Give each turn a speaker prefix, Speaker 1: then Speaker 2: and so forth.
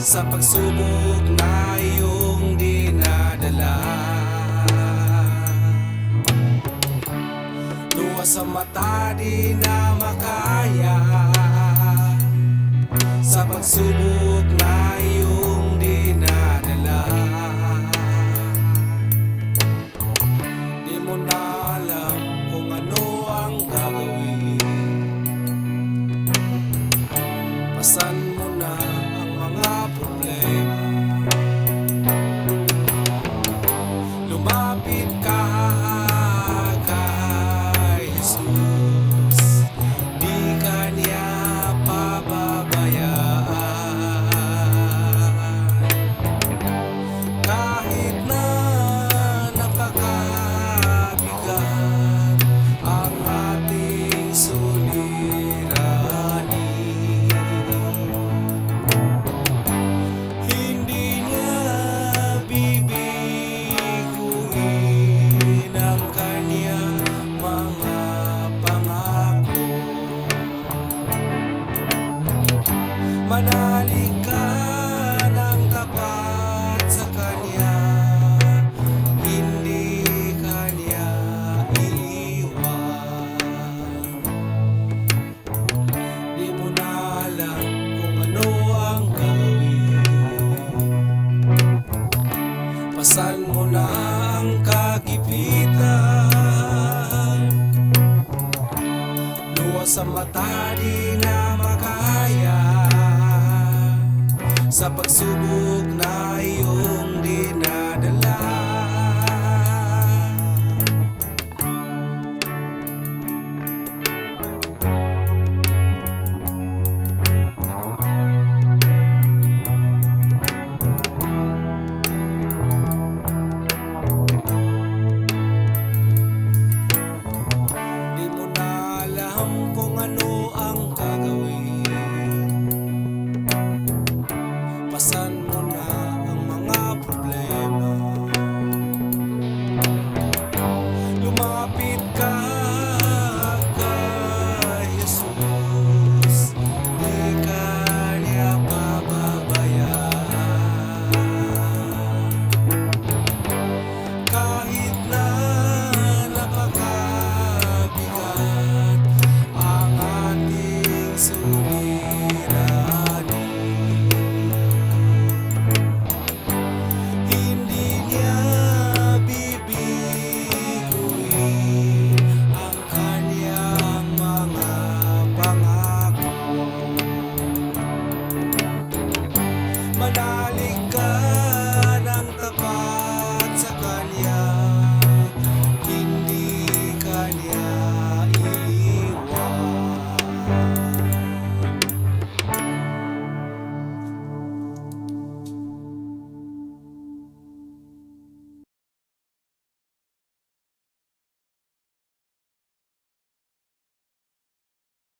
Speaker 1: sa pagsubok na iyong dinadala. Luha sa mata di na makaya sa pagsubok na iyong dinadala. Di mo na alam kung ano ang gagawin. Pasan mo na ang mga problema. Lumapit ka kay Jesus, di ka niya pababayaan. Kahit na napakabigat ang ating suliranin, hindi niya bibiguin ang kanyang mga pangako. Manalig ka ng tapat sa kanya, hindi kanya iiwan. Di mo na alam kung ano ang gagawin. Pasan mo na ang kagipitan. Luha sa mata di na makaya sa pagsubok na iyon